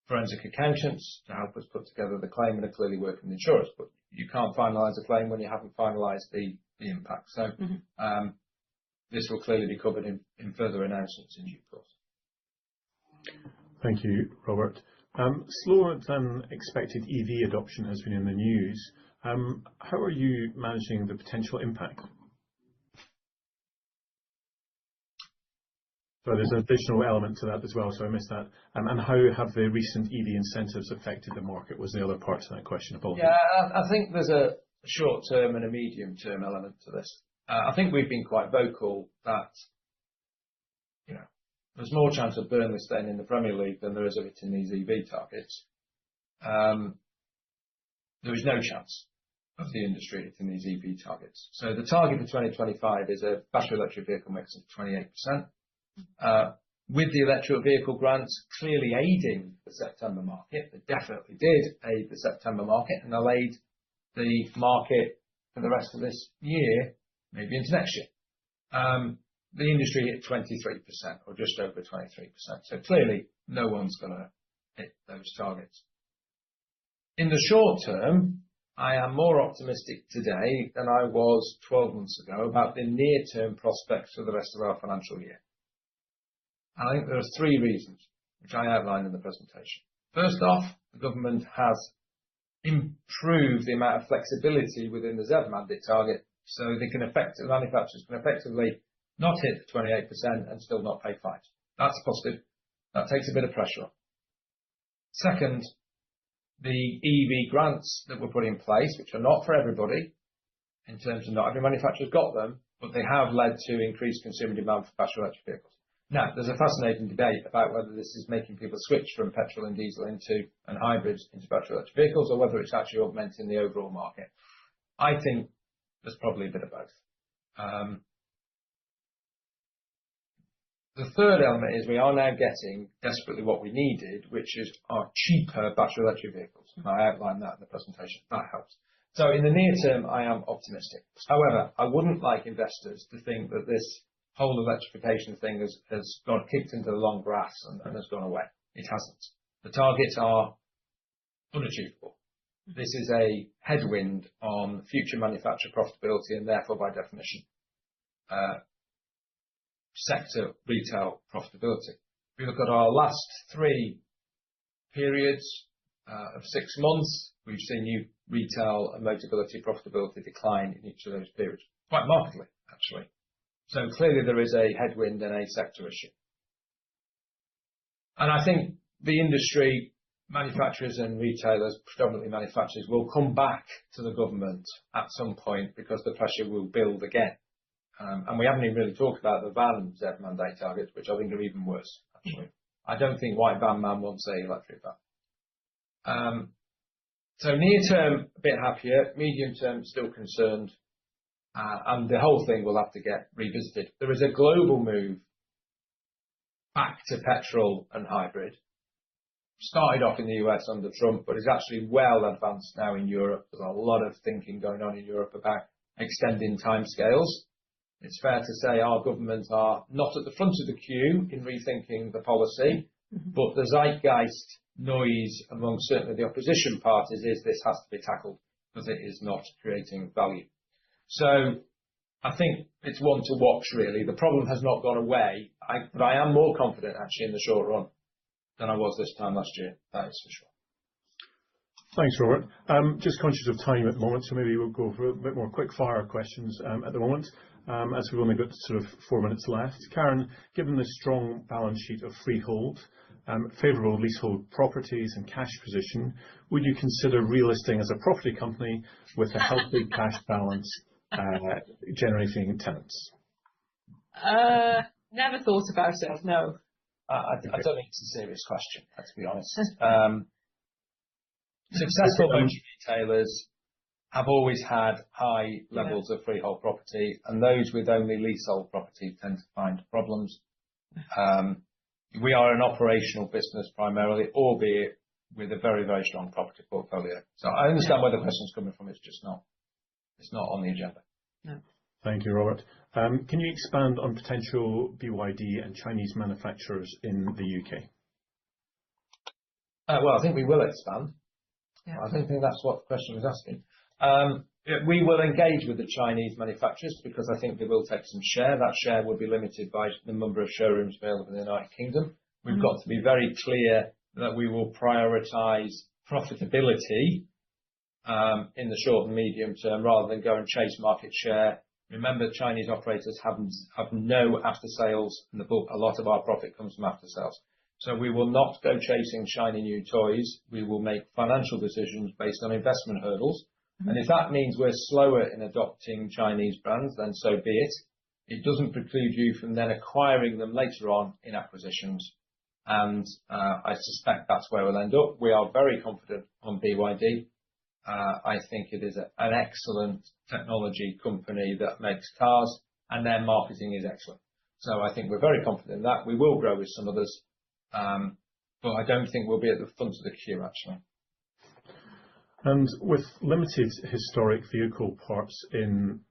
forensic accountants to help us put together the claim and are clearly working with insurers, but you can't finalise a claim when you haven't finalised the impact. So this will clearly be covered in further announcements in due course. Thank you, Robert. Slower than expected EV adoption has been in the news. How are you managing the potential impact? So there's an additional element to that as well, so I missed that. And how have the recent EV incentives affected the market was the other part to that question. Apologies. Yeah, I think there's a short-term and a medium-term element to this. I think we've been quite vocal that there's more chance of Burnley staying in the Premier League than there is of hitting these EV targets. There is no chance of the industry hitting these EV targets. So the target for 2025 is a battery electric vehicle mix of 28%. With the electric vehicle grants clearly aiding the September market, they definitely did aid the September market, and they'll aid the market for the rest of this year, maybe into next year. The industry hit 23% or just over 23%. So clearly no one's going to hit those targets. In the short term, I am more optimistic today than I was 12 months ago about the near-term prospects for the rest of our financial year. And I think there are 3 reasons, which I outlined in the presentation. First off, the government has improved the amount of flexibility within the ZEV mandate target, so manufacturers can effectively not hit 28% and still not pay fines. That's positive. That takes a bit of pressure off. Second, the EV grants that were put in place, which are not for everybody, in terms of not every manufacturer's got them, but they have led to increased consumer demand for battery electric vehicles. Now, there's a fascinating debate about whether this is making people switch from petrol and diesel and hybrids into battery electric vehicles, or whether it's actually augmenting the overall market. I think there's probably a bit of both. The third element is we are now getting desperately what we needed, which is our cheaper battery electric vehicles. And I outlined that in the presentation. That helps. So in the near term, I am optimistic. However, I wouldn't like investors to think that this whole electrification thing has got kicked into the long grass and has gone away. It hasn't. The targets are unachievable. This is a headwind on future manufacturer profitability and therefore, by definition, sector retail profitability. If we look at our last 3 periods of 6 months, we've seen new retail and Motability profitability decline in each of those periods, quite markedly, actually. So clearly there is a headwind and a sector issue. And I think the industry, manufacturers and retailers, predominantly manufacturers, will come back to the government at some point because the pressure will build again. And we haven't even really talked about the van ZEV mandate targets, which I think are even worse, actually. I don't think white van man wants a electric van. So near term, a bit happier. Medium term, still concerned. And the whole thing will have to get revisited. There is a global move back to petrol and hybrid. Started off in the US under Trump, but is actually well advanced now in Europe. There's a lot of thinking going on in Europe about extending timescales. It's fair to say our governments are not at the front of the queue in rethinking the policy, but the zeitgeist noise among certainly the opposition parties is this has to be tackled because it is not creating value. So I think it's one to watch, really. The problem has not gone away, but I am more confident actually in the short run than I was this time last year. That is for sure. Thanks, Robert. Just conscious of time at the moment, so maybe we'll go for a bit more quick-fire questions at the moment, as we've only got sort of 4 minutes left. Karen, given the strong balance sheet of freehold, favourable leasehold properties and cash position, would you consider relisting as a property company with a healthy cash balance generating tenants? Never thought about it, no. I don't think it's a serious question, to be honest. Successful motor retailers have always had high levels of freehold property, and those with only leasehold property tend to find problems. We are an operational business primarily, albeit with a very, very strong property portfolio. So I understand where the question's coming from. It's just not. It's not on the agenda. No. Thank you, Robert. Can you expand on potential BYD and Chinese manufacturers in the UK? Well, I think we will expand. Yeah. I don't think that's what the question was asking. We will engage with the Chinese manufacturers because I think they will take some share. That share will be limited by the number of showrooms available in the United Kingdom. We've got to be very clear that we will prioritise profitability in the short and medium term rather than go and chase market share. Remember, Chinese operators have no after sales, and a lot of our profit comes from after sales. So we will not go chasing shiny new toys. We will make financial decisions based on investment hurdles. And if that means we're slower in adopting Chinese brands, then so be it. It doesn't preclude you from then acquiring them later on in acquisitions. And I suspect that's where we'll end up. We are very confident on BYD. I think it is an excellent technology company that makes cars, and their marketing is excellent. So I think we're very confident in that. We will grow with some others. But I don't think we'll be at the front of the queue, actually. And with limited historic vehicle parts in,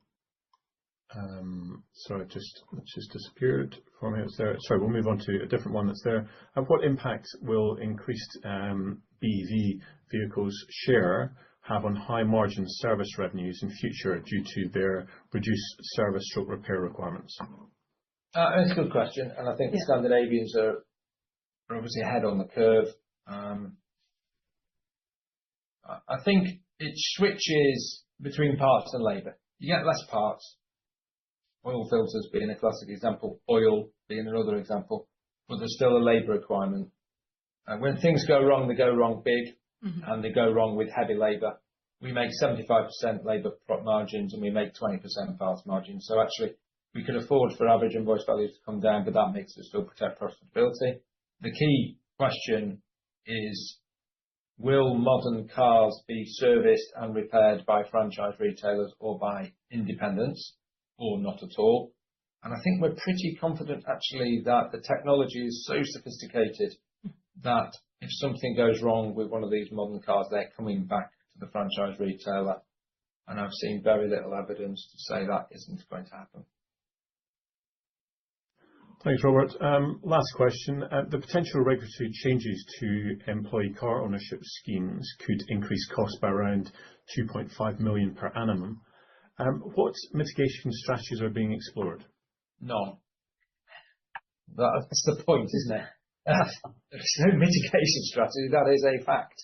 sorry, it's just disappeared for me. It's there. Sorry, we'll move on to a different one that's there. And what impact will increased BEV vehicles share have on high margin service revenues in future due to their reduced service/repair requirements? That's a good question, and I think the Scandinavians are obviously ahead on the curve. I think it switches between parts and labour. You get less parts, oil filters being a classic example, oil being another example, but there's still a labour requirement. And when things go wrong, they go wrong big, and they go wrong with heavy labour. We make 75% labour margins, and we make 20% parts margins. So actually, we can afford for average invoice values to come down, but that makes us still protect profitability. The key question is, will modern cars be serviced and repaired by franchise retailers or by independents, or not at all? And I think we're pretty confident, actually, that the technology is so sophisticated that if something goes wrong with one of these modern cars, they're coming back to the franchise retailer. And I've seen very little evidence to say that isn't going to happen. Thanks, Robert. Last question. The potential regulatory changes to employee car ownership schemes could increase costs by around 2.5 million per annum. What mitigation strategies are being explored? None. That's the point, isn't it? There's no mitigation strategy. That is a fact.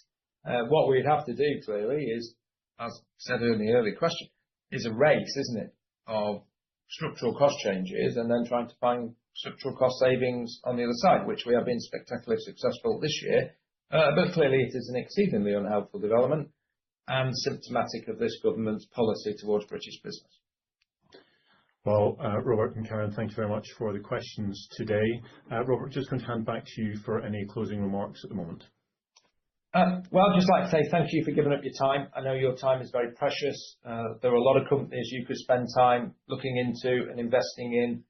What we'd have to do, clearly, is, as said in the earlier question, is a race, isn't it, of structural cost changes and then trying to find structural cost savings on the other side, which we have been spectacularly successful this year. But clearly it is an exceedingly unhelpful development and symptomatic of this government's policy towards British business. Well, Robert and Karen, thank you very much for the questions today. Robert, just going to hand back to you for any closing remarks at the moment. Well, I'd just like to say thank you for giving up your time. I know your time is very precious. There are a lot of companies you could spend time looking into and investing in.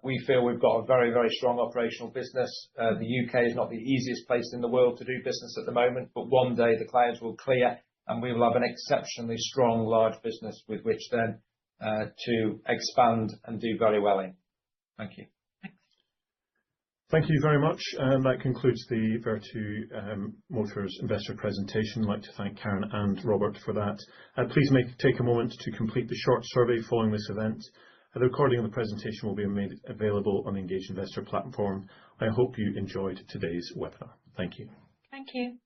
We feel we've got a very, very strong operational business. The UK is not the easiest place in the world to do business at the moment, but one day the clouds will clear and we will have an exceptionally strong, large business with which then to expand and do very well in. Thank you. Thank you very much. And that concludes the Vertu Motors investor presentation. I'd like to thank Karen and Robert for that. Please take a moment to complete the short survey following this event. The recording of the presentation will be made available on the Engage Investor platform. I hope you enjoyed today's webinar. Thank you. Thank you.